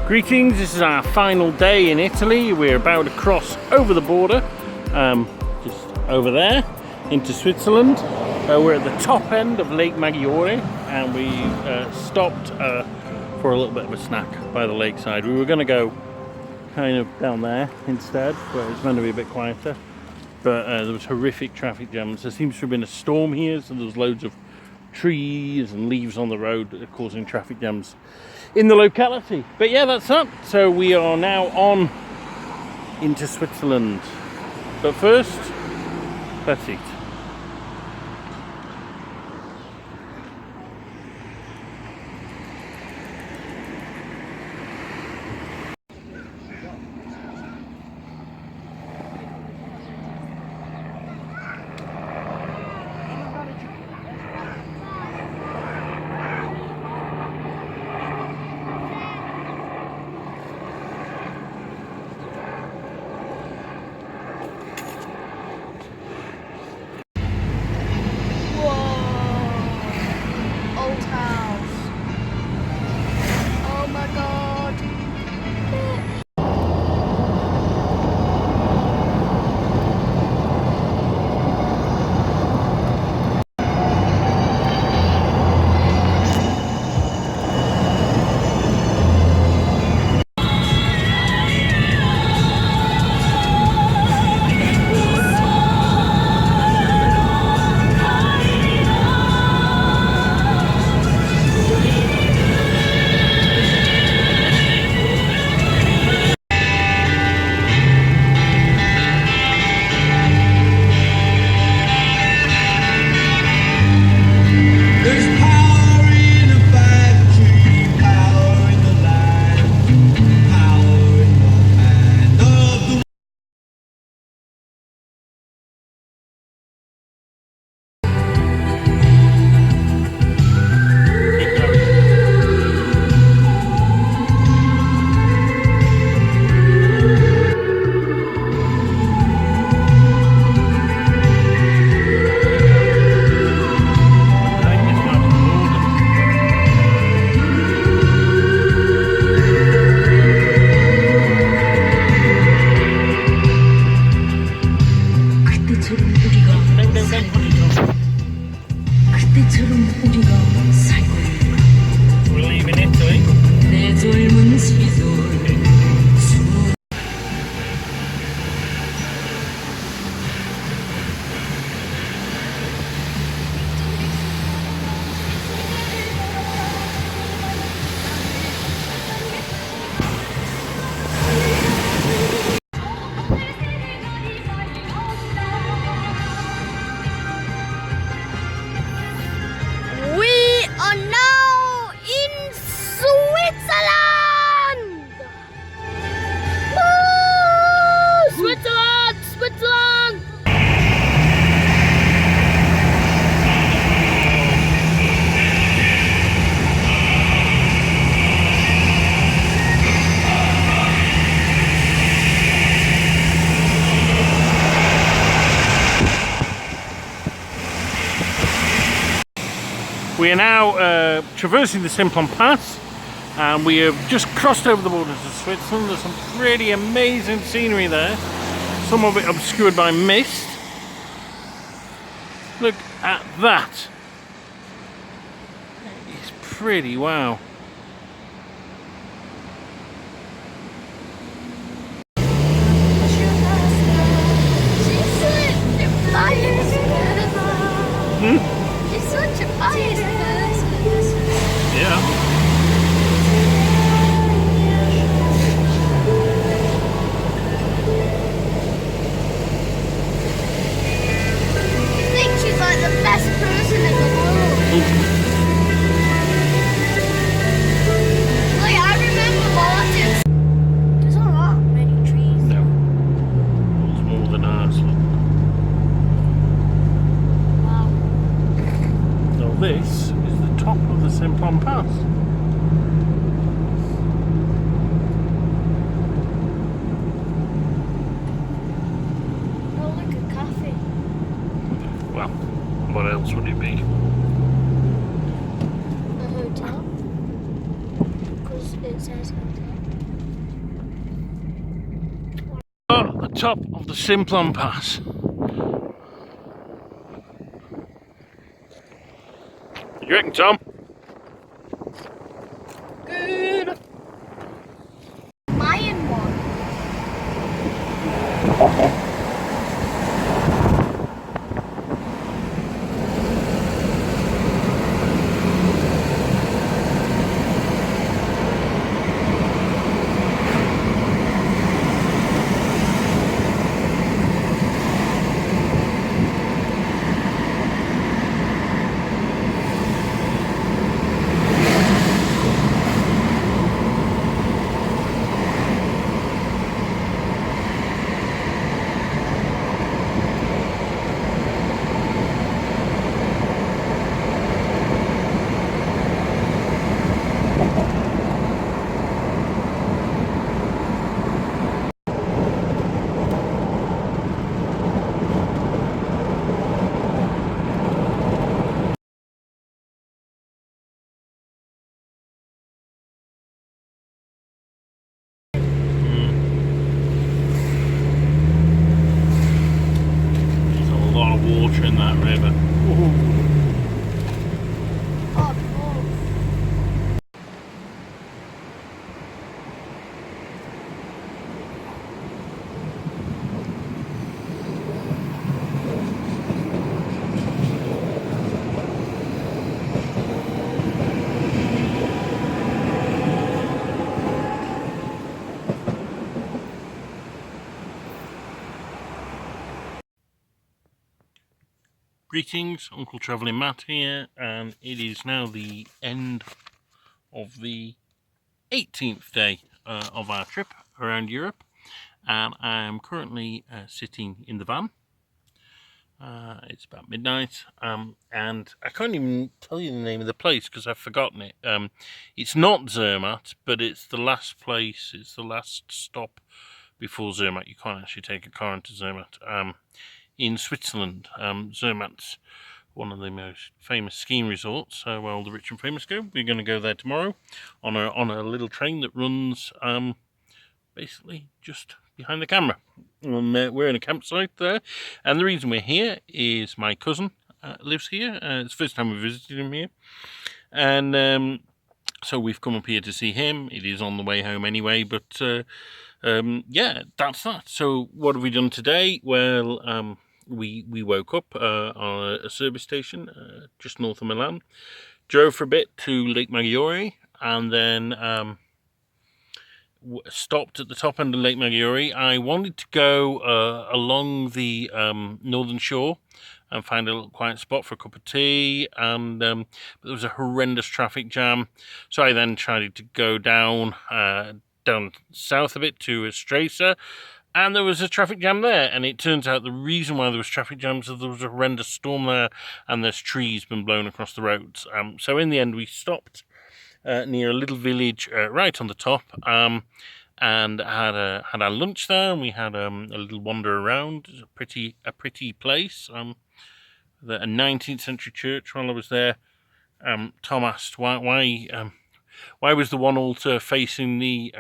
Greetings, this is our final day in Italy. We're about to cross over the border, just over there, into Switzerland. We're at the top end of Lake Maggiore, and we stopped for a little bit of a snack by the lakeside. We were going to go kind of down there instead, where it's meant to be a bit quieter, but there was horrific traffic jams. There seems to have been a storm here, so there's loads of trees and leaves on the road that are causing traffic jams in the locality. But yeah, that's up. So we are now on into Switzerland. But first, let's eat. We're leaving Italy. We are now traversing the Simplon Pass, and we have just crossed over the border to Switzerland. There's some pretty amazing scenery there, some of it obscured by mist. Look at that. It's pretty, wow. This is the top of the Simplon Pass. Oh, look, a cafe. Well, what else would it be? A hotel? Because it says hotel. top of the Simplon Pass. You reckon, Tom? Good. Mayan one. There's a lot of water in that river. Oh, cool. Greetings, Uncle Travelling Matt here, and it is now the end of the 18th day of our trip around Europe, and I am currently sitting in the van. It's about midnight, and I can't even tell you the name of the place because I've forgotten it. It's not Zermatt, but it's the last place, it's the last stop before Zermatt. You can't actually take a car into Zermatt. In Switzerland. Zermatt's one of the most famous skiing resorts, well, the rich and famous go. We're going to go there tomorrow on a little train that runs basically just behind the camera. And we're in a campsite there, and the reason we're here is my cousin lives here. It's the first time we visited him here, and so we've come up here to see him. It is on the way home anyway, but yeah, that's that. So what have we done today? Well, we woke up on a service station just north of Milan, drove for a bit to Lake Maggiore, and then stopped at the top end of Lake Maggiore. I wanted to go along the northern shore and find a little quiet spot for a cup of tea, and but there was a horrendous traffic jam, so I then tried to go down south a bit to Stresa, and there was a traffic jam there, and it turns out the reason why there was traffic jams is there was a horrendous storm there, and there's trees been blown across the roads. So in the end we stopped near a little village right on the top, and had our lunch there, and we had a little wander around. It's a pretty place. A 19th century church. While I was there, Tom asked why was the one altar facing the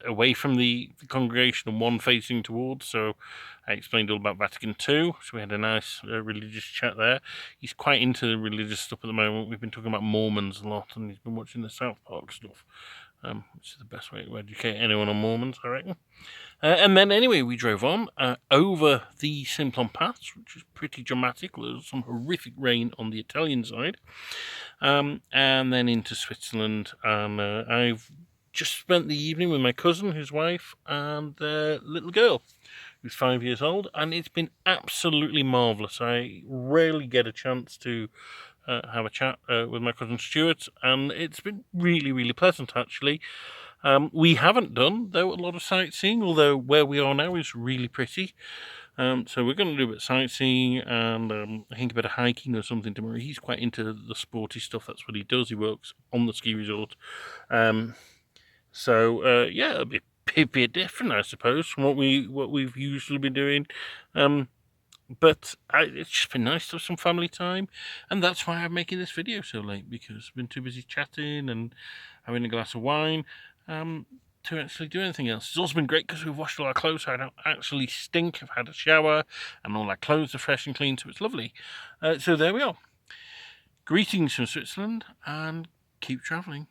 away from the congregation and one facing towards. So I explained all about Vatican II. So we had a nice religious chat there. He's quite into the religious stuff at the moment. We've been talking about Mormons a lot, and he's been watching the South Park stuff, which is the best way to educate anyone on Mormons, I reckon. And then anyway, we drove on over the Simplon Pass, which is pretty dramatic. There was some horrific rain on the Italian side, and then into Switzerland. And I've just spent the evening with my cousin, his wife, and their little girl, who's 5 years old, and it's been absolutely marvellous. I rarely get a chance to have a chat with my cousin Stuart, and it's been really, really pleasant, actually. We haven't done, though, a lot of sightseeing, although where we are now is really pretty. So we're going to do a bit of sightseeing and I think a bit of hiking or something tomorrow. He's quite into the sporty stuff. That's what he does. He works on the ski resort. So yeah, it'll be a bit different, I suppose, from what we've usually been doing. But it's just been nice to have some family time, and that's why I'm making this video so late, because I've been too busy chatting and having a glass of wine. to actually do anything else. It's also been great because we've washed all our clothes, so I don't actually stink. I've had a shower and all our clothes are fresh and clean, so it's lovely. So there we are. Greetings from Switzerland and keep travelling.